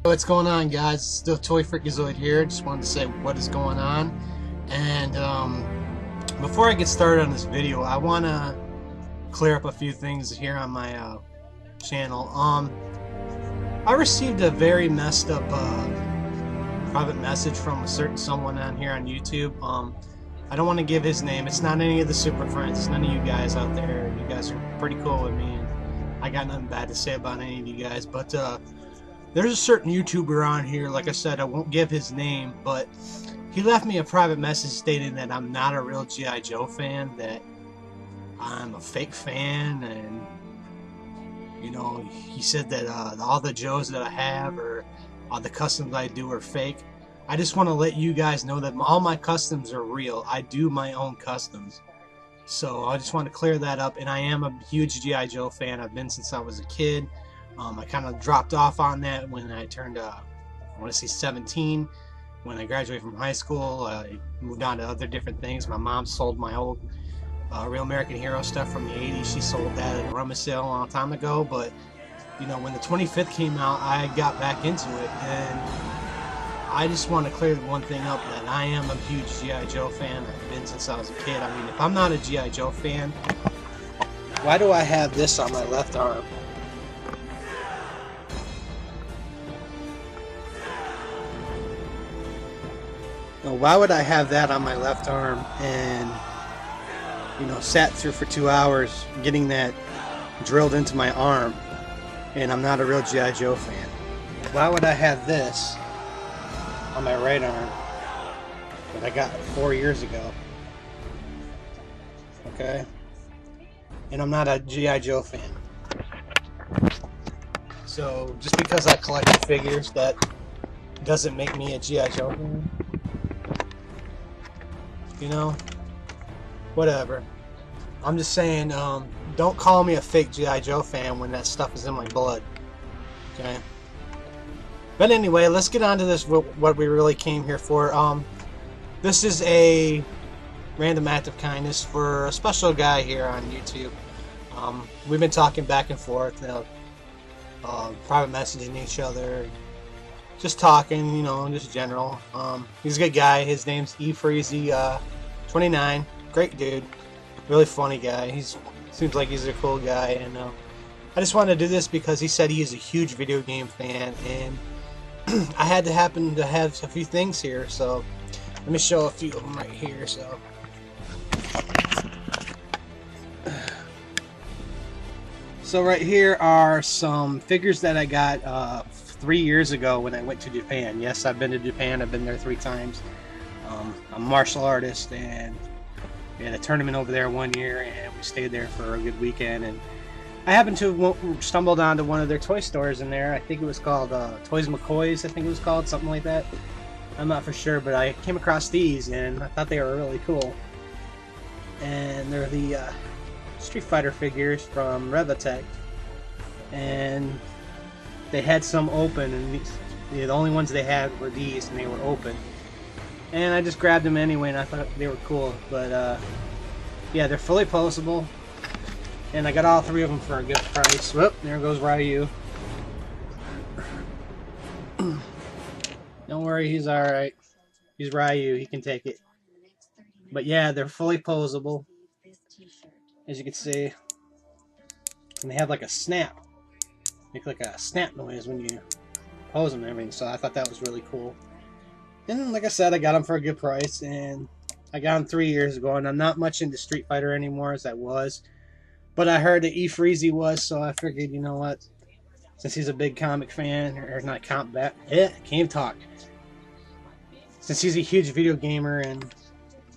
What's going on, guys? Still Toy Freakazoid here. Just wanted to say what is going on. And before I get started on this video, I want to clear up a few things here on my channel. I received a very messed up private message from a certain someone on here on YouTube. I don't want to give his name. It's not any of the super friends. It's none of you guys out there. You guys are pretty cool with me, and I got nothing bad to say about any of you guys. But there's a certain YouTuber on here, like I said, I won't give his name, but he left me a private message stating that I'm not a real G.I. Joe fan, that I'm a fake fan, and you know, he said that all the Joes that I have or all the customs I do are fake. I just want to let you guys know that all my customs are real. I do my own customs. So I just want to clear that up, and I am a huge G.I. Joe fan. I've been since I was a kid. I kind of dropped off on that when I turned, I want to say 17. When I graduated from high school, I moved on to other different things. My mom sold my old Real American Hero stuff from the 80s. She sold that at a rummage sale a long time ago. But, you know, when the 25th came out, I got back into it. And I just want to clear one thing up, that I am a huge G.I. Joe fan. I've been since I was a kid. I mean, if I'm not a G.I. Joe fan, why do I have this on my left arm? Now, why would I have that on my left arm and, you know, sat through for 2 hours getting that drilled into my arm, and I'm not a real G.I. Joe fan? Why would I have this on my right arm that I got 4 years ago? Okay? And I'm not a G.I. Joe fan. So, just because I collect figures, that doesn't make me a G.I. Joe fan. You know, whatever. I'm just saying, don't call me a fake G.I. Joe fan when that stuff is in my blood. Okay? But anyway, let's get on to this, what we really came here for. This is a random act of kindness for a special guy here on YouTube. We've been talking back and forth, you know, private messaging each other, just talking, you know, just general. He's a good guy. His name's RAOK29. Great dude. Really funny guy. Seems like he's a cool guy, and I just wanted to do this because he said he is a huge video game fan, and I had to happen to have a few things here, so let me show a few of them right here. So right here are some figures that I got 3 years ago when I went to Japan. Yes, I've been to Japan. I've been there 3 times. I'm a martial artist, and we had a tournament over there one year, and we stayed there for a good weekend. And I happened to stumbled onto one of their toy stores in there. I think it was called Toys McCoy's. I think it was called something like that. I'm not for sure, but I came across these, and I thought they were really cool. And they're the Street Fighter figures from Revatech, and they had some open, and the only ones they had were these, and they were open. And I just grabbed them anyway, and I thought they were cool. But yeah, they're fully posable, and I got all 3 of them for a good price. Whoop, there goes Ryu. Don't worry, he's alright. He's Ryu, he can take it. But yeah, they're fully posable, as you can see. And they have like a snap. Make like a snap noise when you pose them and everything, so I thought that was really cool. And like I said, I got them for a good price, and I got them 3 years ago, and I'm not much into Street Fighter anymore as I was. But I heard that EFeezey was, so I figured, you know what, since he's a big comic fan, or not can't even talk. Since he's a huge video gamer, and,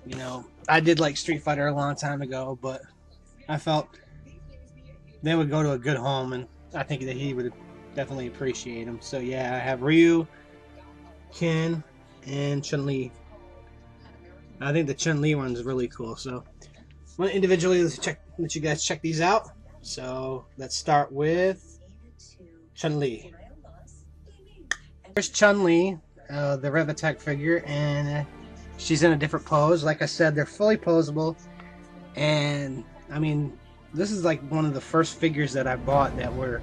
you know, I did like Street Fighter a long time ago, but I felt they would go to a good home, and I think that he would definitely appreciate them. So yeah, I have Ryu, Ken, and Chun-Li. I think the Chun-Li one is really cool. So I'm going to individually let you guys check these out. So let's start with Chun-Li. Here's Chun-Li, the Revatech figure, and she's in a different pose. Like I said, they're fully posable, and I mean, this is like one of the first figures that I bought that were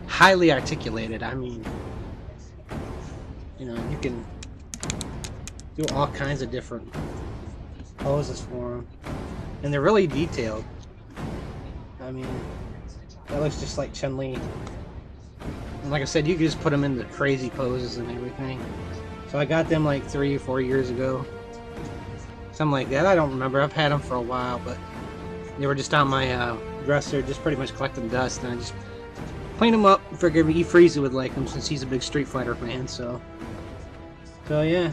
highly articulated. I mean, You know, you can do all kinds of different poses for them, and they're really detailed. I mean, that looks just like Chun-Li. And like I said, you can just put them into crazy poses and everything. So I got them like 3 or 4 years ago. Something like that. I don't remember. I've had them for a while, but they were just on my dresser, just pretty much collecting dust, and I just cleaned them up. Figured EFeezey would like them since he's a big Street Fighter fan. So yeah,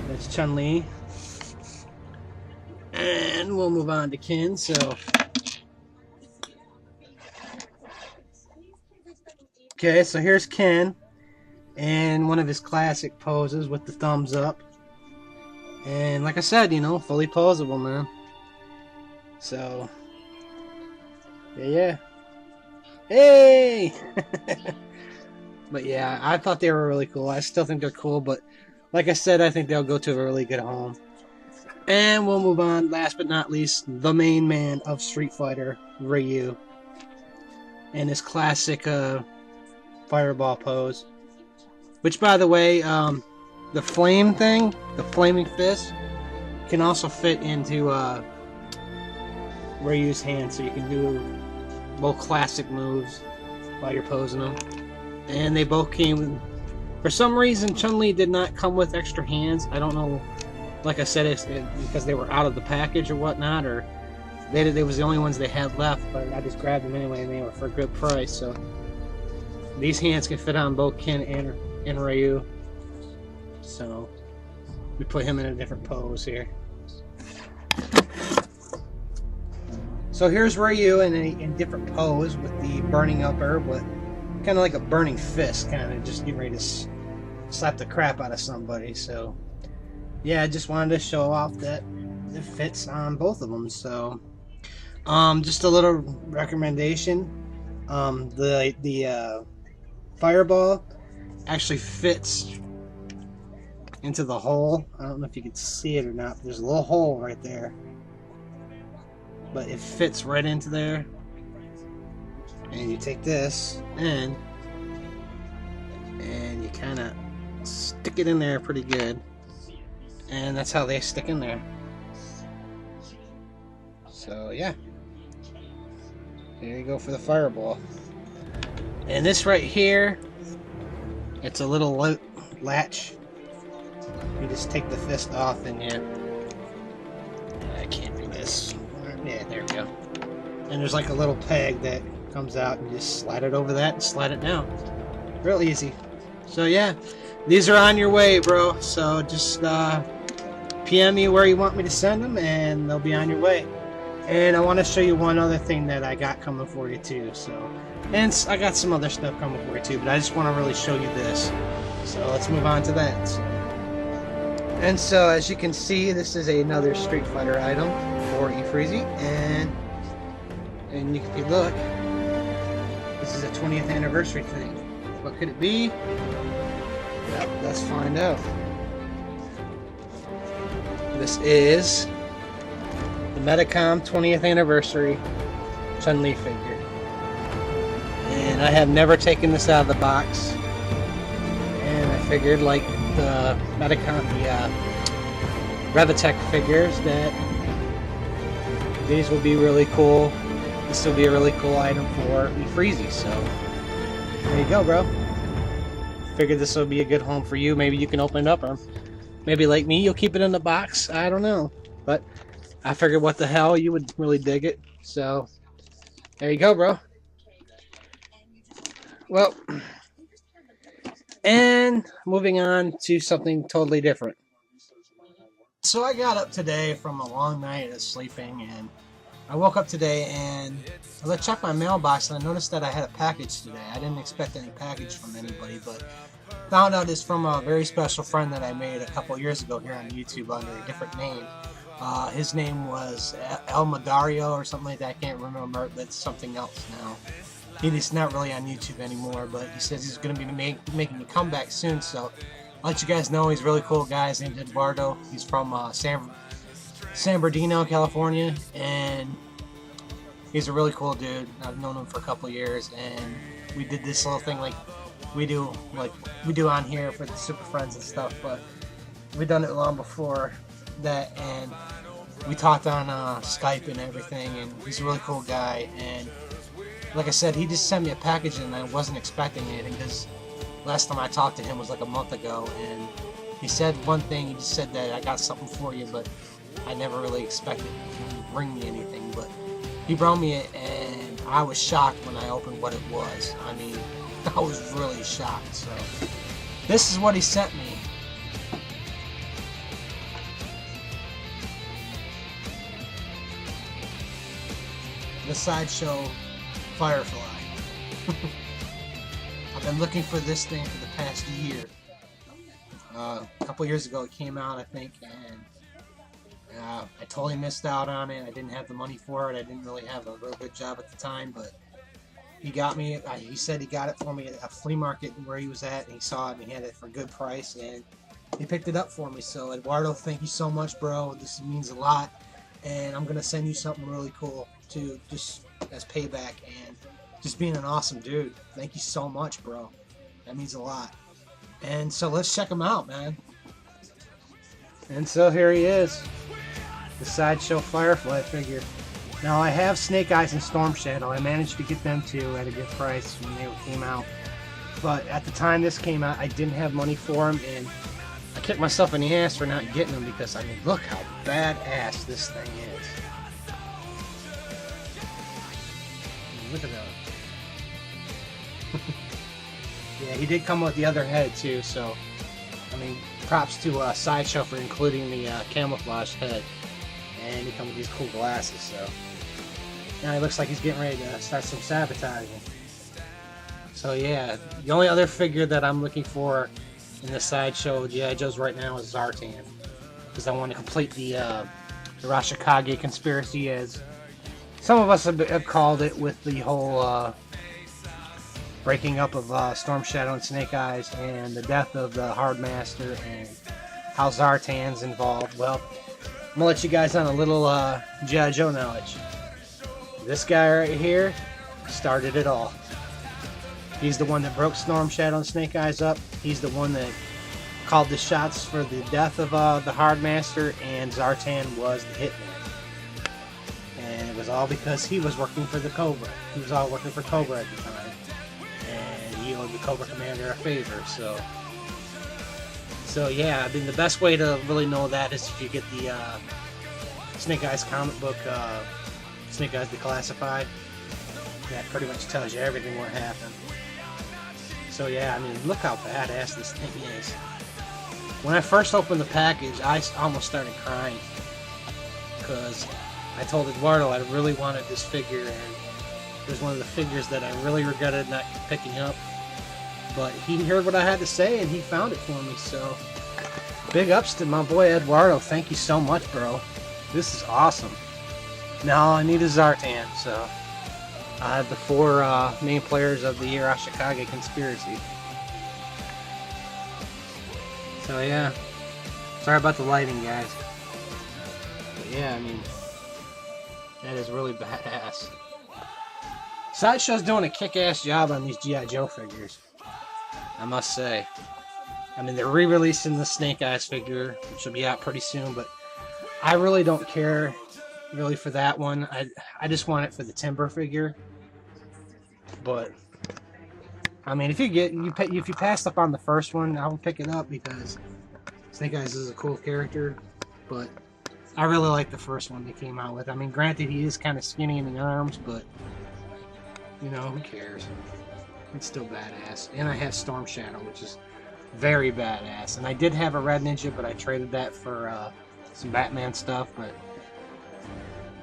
that's Chun-Li, and we'll move on to Ken. So okay, so here's Ken, and one of his classic poses with the thumbs up. And like I said, you know, fully posable, man. So, yeah. Hey! But yeah, I thought they were really cool. I still think they're cool, but like I said, I think they'll go to a really good home. And we'll move on, last but not least, the main man of Street Fighter, Ryu. And his classic fireball pose. Which, by the way, the flame thing, the flaming fist, can also fit into Ryu's hand, so you can do both classic moves while you're posing them. And they both came, for some reason Chun-Li did not come with extra hands. I don't know, like I said, it's because they were out of the package or whatnot, or they was the only ones they had left, but I just grabbed them anyway, and they were for a good price. So these hands can fit on both Ken and Ryu. So we put him in a different pose here. So here's Ryu in a different pose with the burning up herb, but kind of like a burning fist, kind of just getting ready to slap the crap out of somebody. So yeah, I just wanted to show off that it fits on both of them. So just a little recommendation: the fireball actually fits into the hole. I don't know if you can see it or not, but there's a little hole right there, but it fits right into there. And you take this and you kind of stick it in there pretty good, and that's how they stick in there. So yeah, there you go for the fireball. And this right here, it's a little latch. You just take the fist off, and I can't do this. Yeah, there we go. And there's like a little peg that comes out, and you just slide it over that and slide it down. Real easy. So yeah, these are on your way, bro. So just PM me where you want me to send them, and they'll be on your way. And I want to show you one other thing that I got coming for you too. So, and I got some other stuff coming for you too, but I just want to really show you this. So let's move on to that. And so as you can see, this is another Street Fighter item for EFeezey, and if you look, this is a 20th anniversary thing. What could it be? Well, let's find out. This is the Medicom 20th anniversary Chun-Li figure, and I have never taken this out of the box. And I figured, like the Medicom, the Revitech figures, that these will be really cool. This will be a really cool item for EFeezey. So there you go, bro. Figured this will be a good home for you. Maybe you can open it up, or maybe like me, you'll keep it in the box. I don't know, but I figured, what the hell, you would really dig it. So there you go, bro. Well, and moving on to something totally different. So I got up today from a long night of sleeping, and I woke up today and I checked my mailbox, and I noticed that I had a package today. I didn't expect any package from anybody, but found out it's from a very special friend that I made a couple years ago here on YouTube under a different name. His name was El Madario or something like that. I can't remember. That's something else now. He's not really on YouTube anymore, but he says he's going to be making a comeback soon. So I'll let you guys know he's a really cool guy. His name's Eduardo. He's from San Bernardino, California, and he's a really cool dude. I've known him for a couple years, and we did this little thing like we do on here for the Super Friends and stuff, but we've done it long before that, and we talked on Skype and everything, and he's a really cool guy. And like I said, he just sent me a package, and I wasn't expecting anything because last time I talked to him was like a month ago, and he said one thing. He just said that I got something for you, but I never really expected him to bring me anything. But he brought me it, and I was shocked when I opened what it was. I mean, I was really shocked. So this is what he sent me. The Sideshow Firefly. I've been looking for this thing for the past year. A couple years ago it came out, I think, and I totally missed out on it. I didn't have the money for it. I didn't really have a real good job at the time, but he got me. He said he got it for me at a flea market where he was at, and he saw it and he had it for a good price, and he picked it up for me. So Eduardo, thank you so much, bro. This means a lot, and I'm gonna send you something really cool too, just as payback, and just being an awesome dude. Thank you so much, bro. That means a lot. And so let's check him out, man. And so here he is, the Sideshow Firefly figure. Now I have Snake Eyes and Storm Shadow. I managed to get them too at a good price when they came out. But at the time this came out, I didn't have money for them, and I kicked myself in the ass for not getting them because, I mean, look how badass this thing is. Look at that. Yeah, he did come with the other head too, so I mean, props to Sideshow for including the camouflage head. And he comes with these cool glasses, so now he looks like he's getting ready to start some sabotaging. So yeah, the only other figure that I'm looking for in the Sideshow G.I. Joes right now is Zartan, because I want to complete the Arashikage conspiracy, as some of us have called it, with the whole breaking up of Storm Shadow and Snake Eyes, and the death of the Hard Master, and how Zartan's involved. Well, I'm gonna let you guys on a little G.I. Joe knowledge. This guy right here started it all. He's the one that broke Storm Shadow and Snake Eyes up. He's the one that called the shots for the death of the Hard Master, and Zartan was the hitman. And it was all because he was working for the Cobra. He was all working for Cobra at the time, and he owed the Cobra Commander a favor. So yeah, I mean, the best way to really know that is if you get the Snake Eyes comic book, Snake Eyes Declassified. That pretty much tells you everything what happened. So yeah, I mean, look how badass this thing is. When I first opened the package, I almost started crying, because I told Eduardo I really wanted this figure, and it was one of the figures that I really regretted not picking up. But he heard what I had to say, and he found it for me. So big ups to my boy Eduardo. Thank you so much, bro. This is awesome. Now all I need is Zartan. So I have the 4 main players of the Arashikage conspiracy. So yeah, sorry about the lighting, guys. But yeah, I mean, that is really badass. Sideshow's doing a kick-ass job on these G.I. Joe figures, I must say. I mean, they're re-releasing the Snake Eyes figure, which will be out pretty soon, but I really don't care really for that one. I just want it for the Timber figure. But I mean, if you passed up on the first one, I will pick it up because Snake Eyes is a cool character. But I really like the first one they came out with. I mean, granted, he is kind of skinny in the arms, but you know, who cares? It's still badass. And I have Storm Shadow, which is very badass. And I did have a Red Ninja, but I traded that for some Batman stuff. But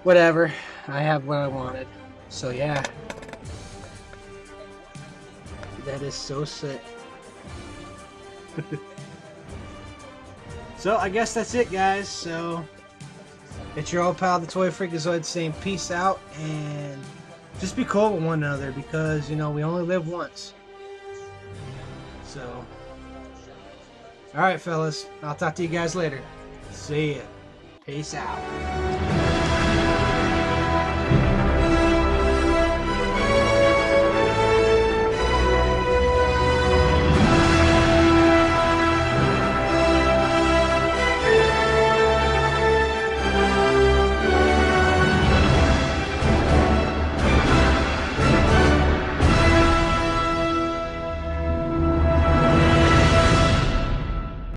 whatever, I have what I wanted. So yeah. That is so sick. So I guess that's it, guys. So it's your old pal, the Toy Freakazoid, saying peace out, and just be cool with one another, because you know we only live once. So alright fellas, I'll talk to you guys later. See ya. Peace out.